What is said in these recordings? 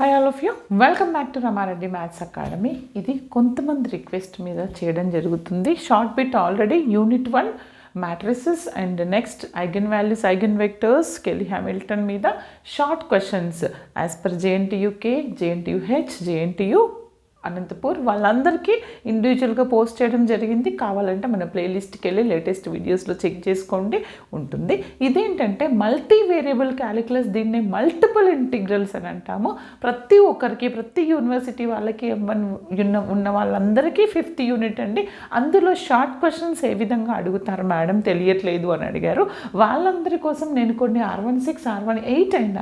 Hi all of you, welcome back to Ramareddy maths academy. ఇది కొంతమంది request మీద చేయడం జరుగుతుంది. Short bit already unit 1 matrices and next eigenvalues, eigenvectors, Cayley Hamilton మీద short questions as per JNTUK, JNTUH, JNTU Anantapur వాళ్ళందరికీ ఇండివిజువల్గా post చేయడం జరిగింది. కావాలంటే మన ప్లేలిస్ట్కి వెళ్ళి లేటెస్ట్ వీడియోస్లో చెక్ చేసుకోండి, ఉంటుంది. ఇదేంటంటే మల్టీ వేరియబుల్ క్యాలిక్యులస్, దీన్ని మల్టిపుల్ ఇంటిగ్రల్స్ అని అంటాము. ప్రతి ఒక్కరికి, ప్రతి యూనివర్సిటీ వాళ్ళకి ఉన్న వాళ్ళందరికీ 5th యూనిట్ అండి. అందులో షార్ట్ క్వశ్చన్స్ ఏ విధంగా అడుగుతారు మేడం, తెలియట్లేదు అని అడిగారు. వాళ్ళందరి కోసం నేను కొన్ని R16, R18 అండ్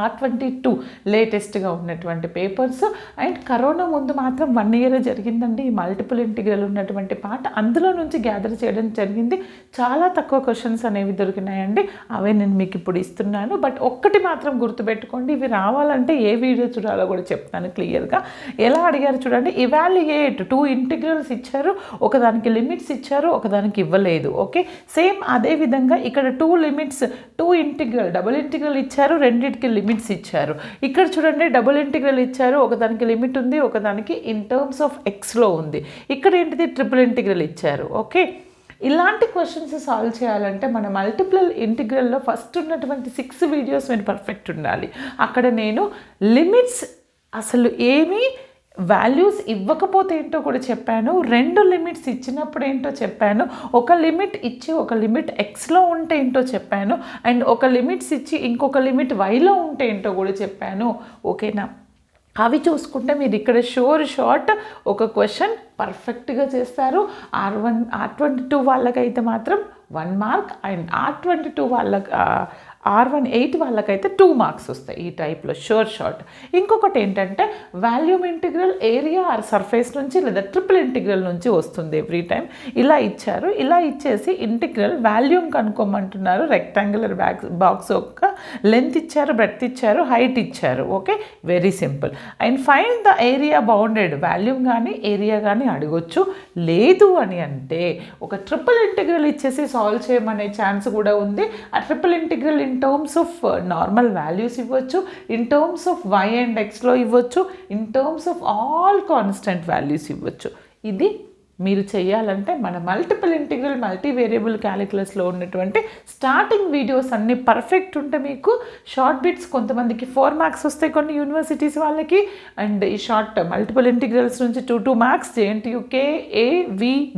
R22 లేటెస్ట్గా ఉన్నటువంటి పేపర్స్. అండ్ కరోనా ముందు మాత్రం 1 year జరిగిందండి ఈ మల్టిపుల్ ఇంటిగ్రల్ ఉన్నటువంటి పార్ట్. అందులో నుంచి గ్యాదర్ చేయడం జరిగింది. చాలా తక్కువ క్వశ్చన్స్ అనేవి దొరికినాయండి, అవే నేను మీకు ఇప్పుడు ఇస్తున్నాను. బట్ ఒక్కటి మాత్రం గుర్తుపెట్టుకోండి, ఇవి రావాలంటే ఏ వీడియో చూడాలో కూడా చెప్తాను క్లియర్గా. ఎలా అడిగారు చూడండి. ఇవాల్యుయేట్ 2 ఇంటిగ్రల్స్ ఇచ్చారు, ఒకదానికి లిమిట్స్ ఇచ్చారు, ఒకదానికి ఇవ్వలేదు. ఓకే, సేమ్ అదే విధంగా ఇక్కడ 2 లిమిట్స్, 2 ఇంటిగ్రల్, డబుల్ ఇంటిగ్రల్ ఇచ్చారు, రెండింటికి లిమిట్స్ ఇచ్చారు. ఇక్కడ చూడండి డబుల్ ఇంటిగ్రల్ ఇచ్చారు, ఒకదానికి లిమిట్ ఉంది, ఒకదానికి ఇన్ టర్మ్స్ ఆఫ్ ఎక్స్లో ఉంది. ఇక్కడ ఏంటిది ట్రిపుల్ ఇంటిగ్రల్ ఇచ్చారు. ఓకే, ఇలాంటి క్వశ్చన్స్ సాల్వ్ చేయాలంటే మన మల్టిపుల్ ఇంటిగ్రల్లో ఫస్ట్ ఉన్నటువంటి 6 వీడియోస్ మీరు పర్ఫెక్ట్ ఉండాలి. అక్కడ నేను లిమిట్స్ అసలు ఏమీ, వాల్యూస్ ఇవ్వకపోతే ఏంటో కూడా చెప్పాను, 2 లిమిట్స్ ఇచ్చినప్పుడు ఏంటో చెప్పాను, ఒక లిమిట్ ఇచ్చి ఒక లిమిట్ ఎక్స్లో ఉంటే ఏంటో చెప్పాను, అండ్ ఒక లిమిట్స్ ఇచ్చి ఇంకొక లిమిట్ వైలో ఉంటే ఏంటో కూడా చెప్పాను. ఓకేనా, అవి చూసుకుంటే మీరు ఇక్కడ షార్ట్ ఒక క్వశ్చన్ పర్ఫెక్ట్గా చేస్తారు. R22 వాళ్ళకైతే మాత్రం 1 మార్క్, అండ్ R18 వాళ్ళకైతే 2 మార్క్స్ వస్తాయి ఈ టైప్లో షార్ట్. ఇంకొకటి ఏంటంటే volume integral area or surface నుంచి లేదా ట్రిపుల్ ఇంటిగ్రల్ నుంచి వస్తుంది ఎవ్రీ టైం. ఇలా ఇచ్చారు, ఇలా ఇచ్చేసి ఇంటిగ్రల్ వాల్యూమ్ కనుక్కోమంటున్నారు. రెక్టాంగులర్ బాక్స్ యొక్క లెంత్ ఇచ్చారు, బ్రెడ్త్ ఇచ్చారు, హైట్ ఇచ్చారు. Okay, very simple. And find the area bounded, volume కానీ ఏరియా కానీ అడగొచ్చు. లేదు అని అంటే ఒక ట్రిపుల్ ఇంటిగ్రల్ ఇచ్చేసి సాల్వ్ చేయమనే ఛాన్స్ కూడా ఉంది. ఆ triple integral in terms of normal values ఇవ్వచ్చు, in terms of y and xలో ఇవ్వచ్చు, in terms of all constant values ఇవ్వచ్చు. ఇది మీరు చేయాలంటే మన మల్టిపుల్ ఇంటిగ్రల్, మల్టీ వేరియబుల్ క్యాలిక్యులస్లో ఉన్నటువంటి స్టార్టింగ్ వీడియోస్ అన్నీ పర్ఫెక్ట్ ఉంటే మీకు షార్ట్ బిట్స్ కొంతమందికి 4 మార్క్స్ వస్తాయి కొన్ని యూనివర్సిటీస్ వాళ్ళకి. అండ్ ఈ షార్ట్ మల్టిపుల్ ఇంటిగ్రల్స్ నుంచి 2 మార్క్స్ జేఎన్టీయూకే,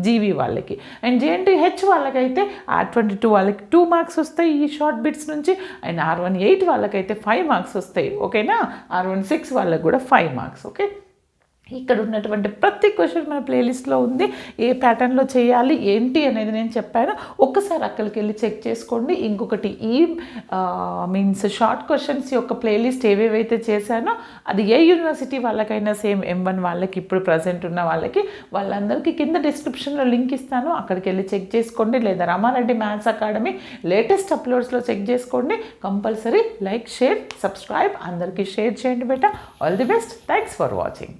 జీవీ వాళ్ళకి. అండ్ జేఎన్టీహెచ్ వాళ్ళకైతే R22 వాళ్ళకి 2 మార్క్స్ వస్తాయి ఈ షార్ట్ బిట్స్ నుంచి. అండ్ R18 వాళ్ళకైతే 5 మార్క్స్ వస్తాయి. ఓకేనా, R16 వాళ్ళకి కూడా 5 మార్క్స్. ఓకే, ఇక్కడ ఉన్నటువంటి ప్రతి క్వశ్చన్ మన ప్లేలిస్ట్లో ఉంది. ఏ ప్యాటర్న్లో చేయాలి ఏంటి అనేది నేను చెప్పాను, ఒక్కసారి అక్కడికి వెళ్ళి చెక్ చేసుకోండి. ఇంకొకటి ఈ మీన్స్ షార్ట్ క్వశ్చన్స్ యొక్క ప్లేలిస్ట్ ఏవేవైతే చేశానో అది ఏ యూనివర్సిటీ వాళ్ళకైనా సేమ్ M1 వాళ్ళకి, ఇప్పుడు ప్రజెంట్ ఉన్న వాళ్ళకి, వాళ్ళందరికీ కింద డిస్క్రిప్షన్లో లింక్ ఇస్తాను, అక్కడికి వెళ్ళి చెక్ చేసుకోండి. లేదా రమారెడ్డి మ్యాథ్స్ అకాడమీ లేటెస్ట్ అప్లోడ్స్లో చెక్ చేసుకోండి. కంపల్సరీ లైక్, షేర్, సబ్స్క్రైబ్, అందరికీ షేర్ చేయండి బేటా. All the best, thanks for watching.